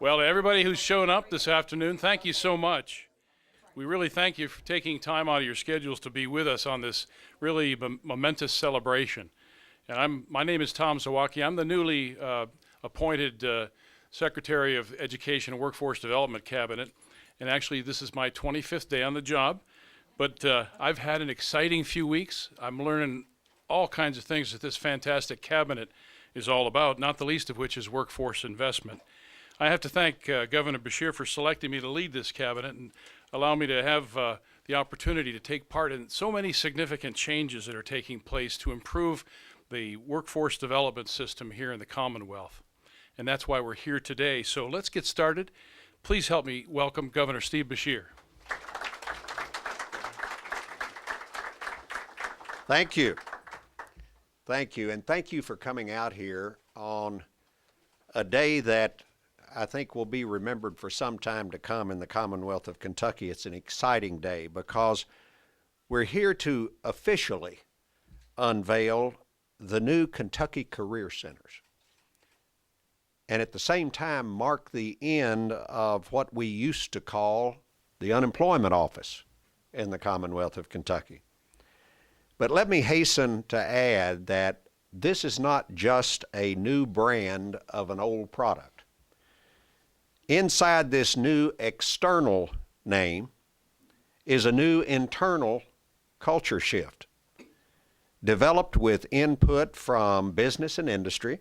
Well, to everybody who's shown up this afternoon, thank you so much. We really thank you for taking time out of your schedules to be with us on this really momentous celebration. And my name is Tom Zawacki. I'm the newly appointed Secretary of Education and Workforce Development Cabinet. And actually, this is my 25th day on the job. But I've had an exciting few weeks. I'm learning all kinds of things that this fantastic cabinet is all about, not the least of which is workforce investment. I have to thank Governor Beshear for selecting me to lead this cabinet and allow me to have the opportunity to take part in so many significant changes that are taking place to improve the workforce development system here in the Commonwealth. And that's why we're here today. So let's get started. Please help me welcome Governor Steve Beshear. Thank you. Thank you. And thank you for coming out here on a day that I think will be remembered for some time to come in the Commonwealth of Kentucky. It's an exciting day because we're here to officially unveil the new Kentucky Career Centers, and at the same time mark the end of what we used to call the unemployment office in the Commonwealth of Kentucky. But let me hasten to add that this is not just a new brand of an old product. Inside this new external name is a new internal culture shift, developed with input from business and industry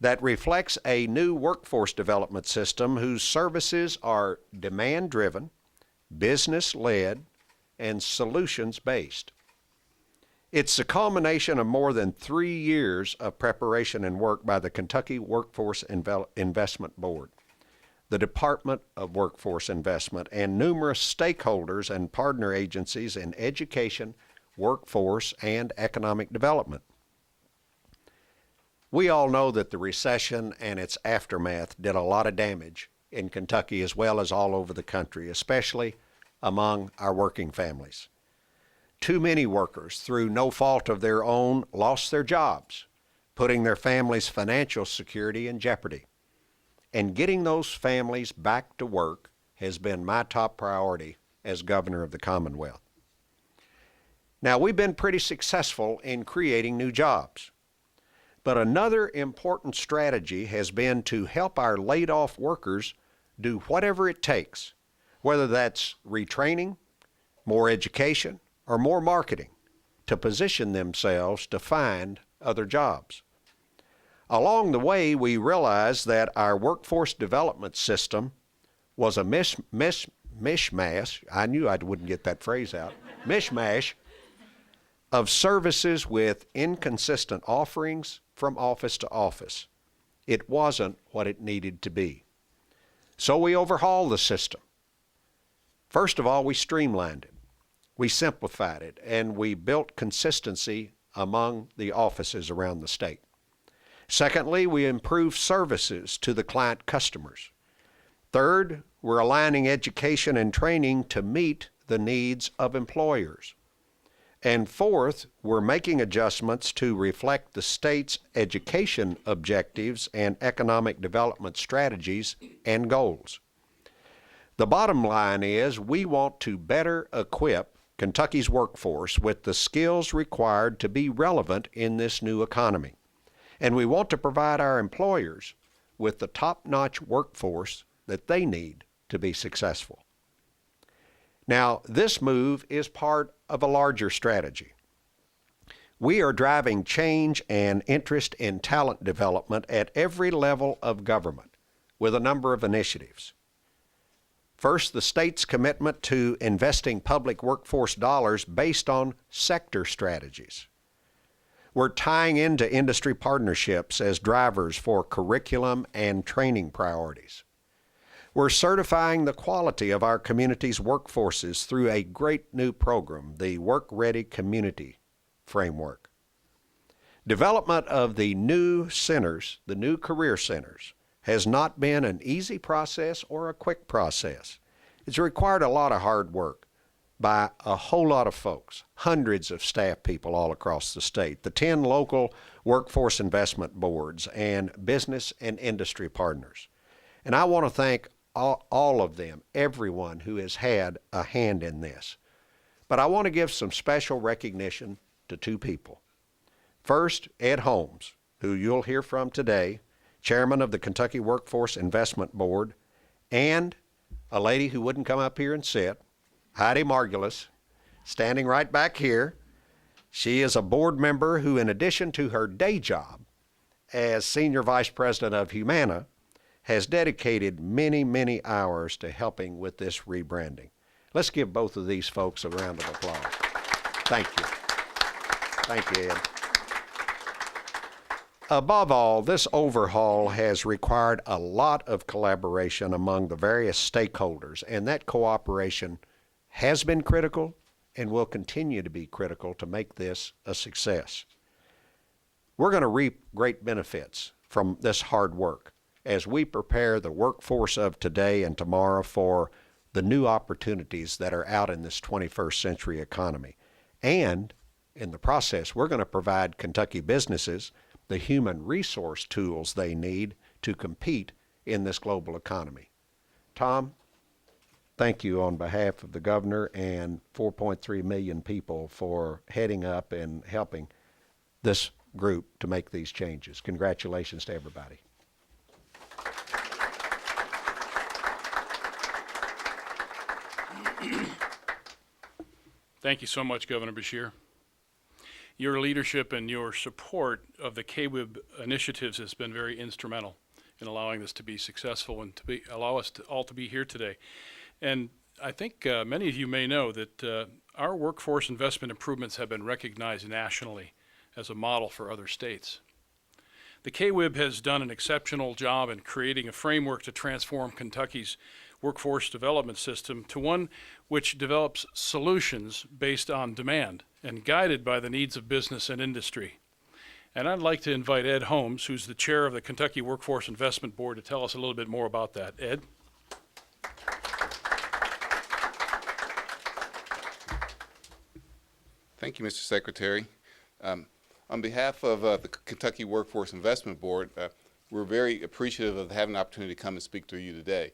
that reflects a new workforce development system whose services are demand-driven, business-led, and solutions-based. It's the culmination of more than 3 years of preparation and work by the Kentucky Workforce Investment Board, the Department of Workforce Investment, and numerous stakeholders and partner agencies in education, workforce, and economic development. We all know that the recession and its aftermath did a lot of damage in Kentucky as well as all over the country, especially among our working families. Too many workers, through no fault of their own, lost their jobs, putting their families' financial security in jeopardy. And getting those families back to work has been my top priority as governor of the Commonwealth. Now, we've been pretty successful in creating new jobs, but another important strategy has been to help our laid-off workers do whatever it takes, whether that's retraining, more education, or more marketing, to position themselves to find other jobs. Along the way, we realized that our workforce development system was a mishmash, I knew I wouldn't get that phrase out, mishmash of services with inconsistent offerings from office to office. It wasn't what it needed to be. So we overhauled the system. First of all, we streamlined it, we simplified it, and we built consistency among the offices around the state. Secondly, we improved services to the client customers. Third, we're aligning education and training to meet the needs of employers. And fourth, we're making adjustments to reflect the state's education objectives and economic development strategies and goals. The bottom line is we want to better equip Kentucky's workforce with the skills required to be relevant in this new economy. And we want to provide our employers with the top-notch workforce that they need to be successful. Now, this move is part of a larger strategy. We are driving change and interest in talent development at every level of government with a number of initiatives. First, the state's commitment to investing public workforce dollars based on sector strategies. We're tying into industry partnerships as drivers for curriculum and training priorities. We're certifying the quality of our community's workforces through a great new program, the Work Ready Community Framework. Development of the new centers, the new career centers, has not been an easy process or a quick process. It's required a lot of hard work by a whole lot of folks, hundreds of staff people all across the state, the 10 local workforce investment boards, and business and industry partners. And I want to thank all of them, everyone who has had a hand in this. But I want to give some special recognition to two people. First, Ed Holmes, who you'll hear from today, chairman of the Kentucky Workforce Investment Board, and a lady who wouldn't come up here and sit, Heidi Margulis, standing right back here. She is a board member who, in addition to her day job as Senior Vice President of Humana, has dedicated many, many hours to helping with this rebranding. Let's give both of these folks a round of applause. Thank you. Thank you, Ed. Above all, this overhaul has required a lot of collaboration among the various stakeholders, and that cooperation has been critical and will continue to be critical to make this a success. We're going to reap great benefits from this hard work as we prepare the workforce of today and tomorrow for the new opportunities that are out in this 21st century economy. And in the process, we're going to provide Kentucky businesses the human resource tools they need to compete in this global economy. Tom, thank you on behalf of the governor and 4.3 million people for heading up and helping this group to make these changes. Congratulations to everybody. Thank you so much, Governor Beshear. Your leadership and your support of the KWIB initiatives has been very instrumental in allowing this to be successful and to allow us all to be here today. And I think many of you may know that our workforce investment improvements have been recognized nationally as a model for other states. The KWIB has done an exceptional job in creating a framework to transform Kentucky's workforce development system to one which develops solutions based on demand and guided by the needs of business and industry. And I'd like to invite Ed Holmes, who's the chair of the Kentucky Workforce Investment Board, to tell us a little bit more about that. Ed? Thank you, Mr. Secretary. On behalf of the Kentucky Workforce Investment Board, we're very appreciative of having the opportunity to come and speak to you today.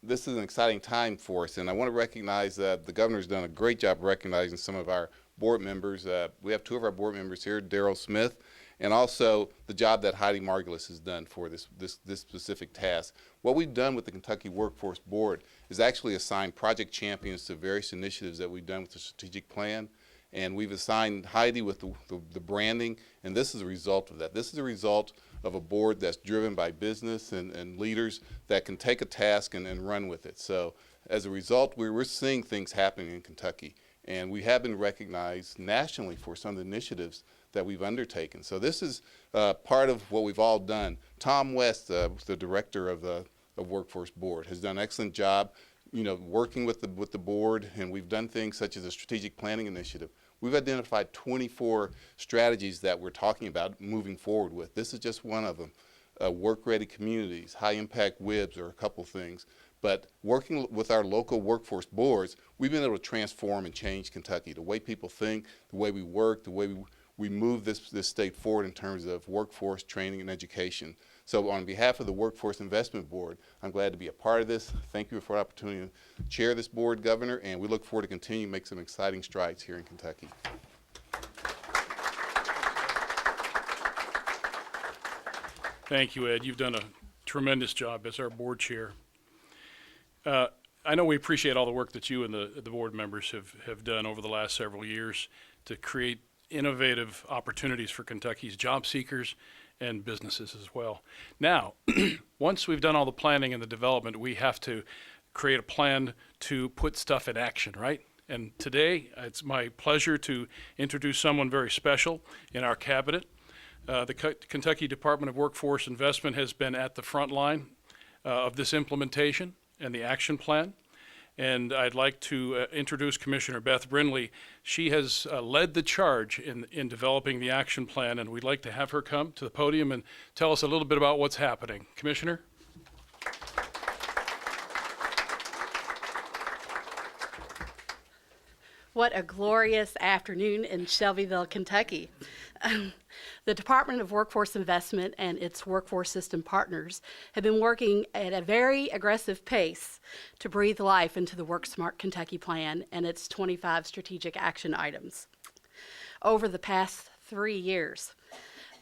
This is an exciting time for us, and I want to recognize that the governor's done a great job recognizing some of our board members. We have two of our board members here, Daryl Smith, and also the job that Heidi Margulis has done for this specific task. What we've done with the Kentucky Workforce Board is actually assign project champions to various initiatives that we've done with the strategic plan. And we've assigned Heidi with the branding, and this is a result of that. This is a result of a board that's driven by business and leaders that can take a task and run with it. So as a result, we're seeing things happening in Kentucky, and we have been recognized nationally for some of the initiatives that we've undertaken. So this is part of what we've all done. Tom West, the director of the Workforce Board, has done an excellent job, working with the board, and we've done things such as a strategic planning initiative. We've identified 24 strategies that we're talking about moving forward with. This is just one of them. Work-ready communities, high-impact WIBs are a couple things. But working with our local workforce boards, we've been able to transform and change Kentucky. The way people think, the way we work, the way we move this state forward in terms of workforce training and education. So on behalf of the Workforce Investment Board, I'm glad to be a part of this. Thank you for the opportunity to chair this board, Governor, and we look forward to continuing to make some exciting strides here in Kentucky. Thank you, Ed. You've done a tremendous job as our board chair. I know we appreciate all the work that you and the board members have done over the last several years to create innovative opportunities for Kentucky's job seekers and businesses as well. Now, once we've done all the planning and the development, we have to create a plan to put stuff in action, right? And today, it's my pleasure to introduce someone very special in our cabinet. The Kentucky Department of Workforce Investment has been at the front line of this implementation and the action plan. And I'd like to introduce Commissioner Beth Brindley. She has led the charge in developing the action plan, and we'd like to have her come to the podium and tell us a little bit about what's happening. Commissioner? What a glorious afternoon in Shelbyville, Kentucky. The Department of Workforce Investment and its workforce system partners have been working at a very aggressive pace to breathe life into the Work Smart Kentucky Plan and its 25 strategic action items over the past 3 years.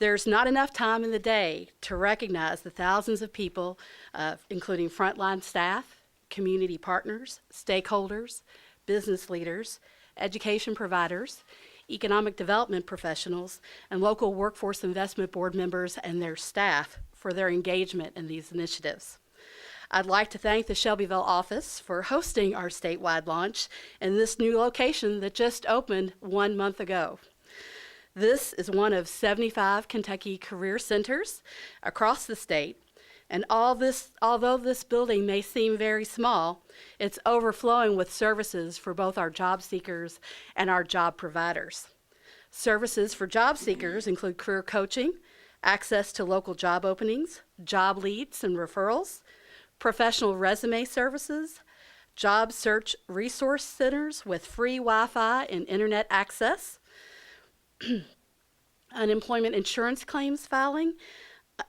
There's not enough time in the day to recognize the thousands of people, including frontline staff, community partners, stakeholders, business leaders, education providers, economic development professionals, and local workforce investment board members and their staff for their engagement in these initiatives. I'd like to thank the Shelbyville office for hosting our statewide launch in this new location that just opened 1 month ago. This is one of 75 Kentucky career centers across the state, and although this building may seem very small, it's overflowing with services for both our job seekers and our job providers. Services for job seekers include career coaching, access to local job openings, job leads and referrals, professional resume services, job search resource centers with free Wi-Fi and internet access, unemployment insurance claims filing,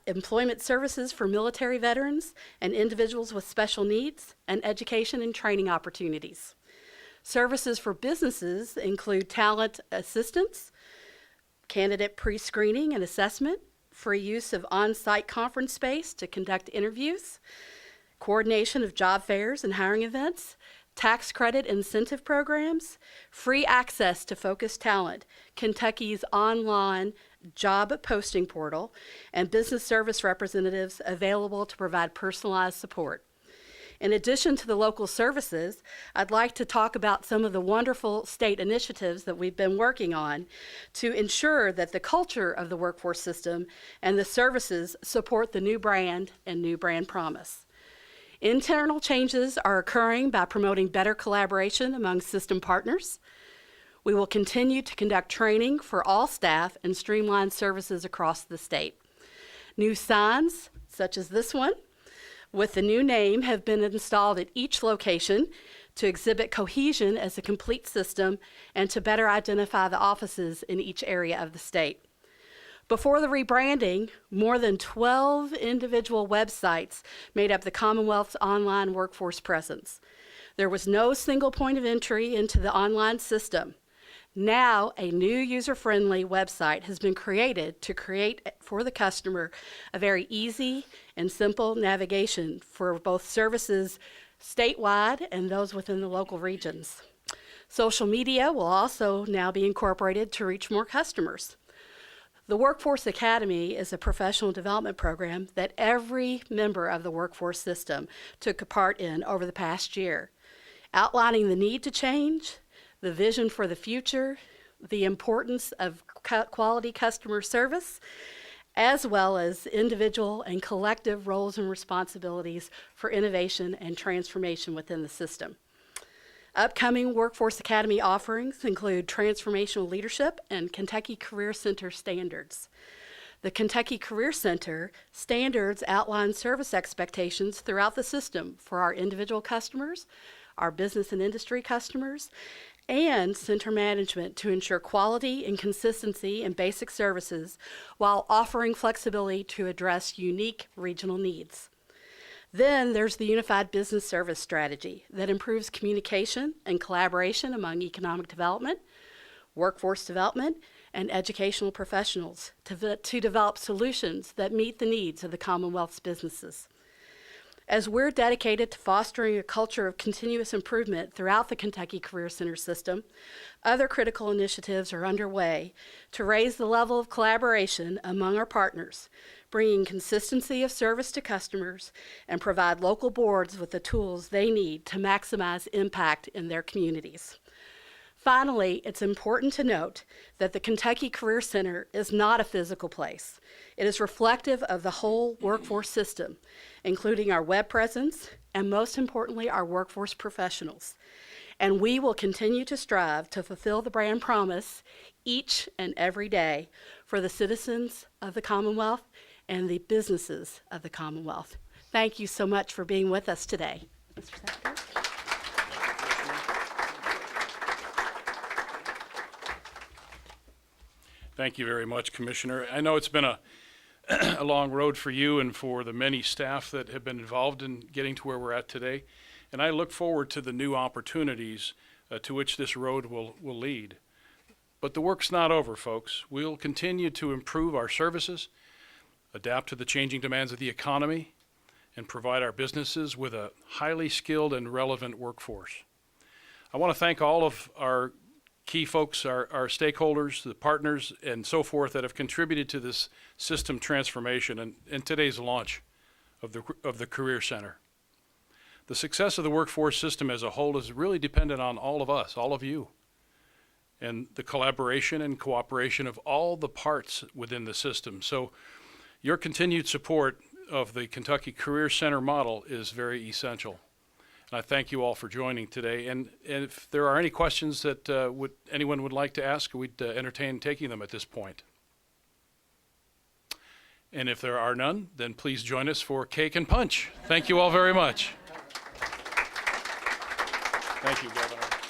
employment services for military veterans and individuals with special needs, and education and training opportunities. Services for businesses include talent assistance, candidate pre-screening and assessment, free use of on-site conference space to conduct interviews, coordination of job fairs and hiring events, tax credit incentive programs, free access to Focused Talent, Kentucky's online job posting portal, and business service representatives available to provide personalized support. In addition to the local services, I'd like to talk about some of the wonderful state initiatives that we've been working on to ensure that the culture of the workforce system and the services support the new brand and new brand promise. Internal changes are occurring by promoting better collaboration among system partners. We will continue to conduct training for all staff and streamline services across the state. New signs, such as this one, with the new name, have been installed at each location to exhibit cohesion as a complete system and to better identify the offices in each area of the state. Before the rebranding, more than 12 individual websites made up the Commonwealth's online workforce presence. There was no single point of entry into the online system. Now, a new user-friendly website has been created to create for the customer a very easy and simple navigation for both services statewide and those within the local regions. Social media will also now be incorporated to reach more customers. The Workforce Academy is a professional development program that every member of the workforce system took a part in over the past year, outlining the need to change, the vision for the future, the importance of quality customer service, as well as individual and collective roles and responsibilities for innovation and transformation within the system. Upcoming Workforce Academy offerings include Transformational Leadership and Kentucky Career Center Standards. The Kentucky Career Center standards outline service expectations throughout the system for our individual customers, our business and industry customers, and center management to ensure quality and consistency in basic services while offering flexibility to address unique regional needs. Then there's the Unified Business Service Strategy that improves communication and collaboration among economic development, workforce development, and educational professionals to develop solutions that meet the needs of the Commonwealth's businesses. As we're dedicated to fostering a culture of continuous improvement throughout the Kentucky Career Center system, other critical initiatives are underway to raise the level of collaboration among our partners, bringing consistency of service to customers, and provide local boards with the tools they need to maximize impact in their communities. Finally, it's important to note that the Kentucky Career Center is not a physical place. It is reflective of the whole workforce system, including our web presence, and most importantly, our workforce professionals. And we will continue to strive to fulfill the brand promise each and every day for the citizens of the Commonwealth and the businesses of the Commonwealth. Thank you so much for being with us today. Mr. Secretary. Thank you very much, Commissioner. I know it's been a long road for you and for the many staff that have been involved in getting to where we're at today. And I look forward to the new opportunities to which this road will lead. But the work's not over, folks. We'll continue to improve our services, adapt to the changing demands of the economy, and provide our businesses with a highly skilled and relevant workforce. I want to thank all of our key folks, our stakeholders, the partners, and so forth that have contributed to this system transformation and today's launch of the Career Center. The success of the workforce system as a whole is really dependent on all of us, all of you, and the collaboration and cooperation of all the parts within the system. So your continued support of the Kentucky Career Center model is very essential. And I thank you all for joining today. And if there are any questions that anyone would like to ask, we'd entertain taking them at this point. And if there are none, then please join us for cake and punch. Thank you all very much. Thank you, Governor.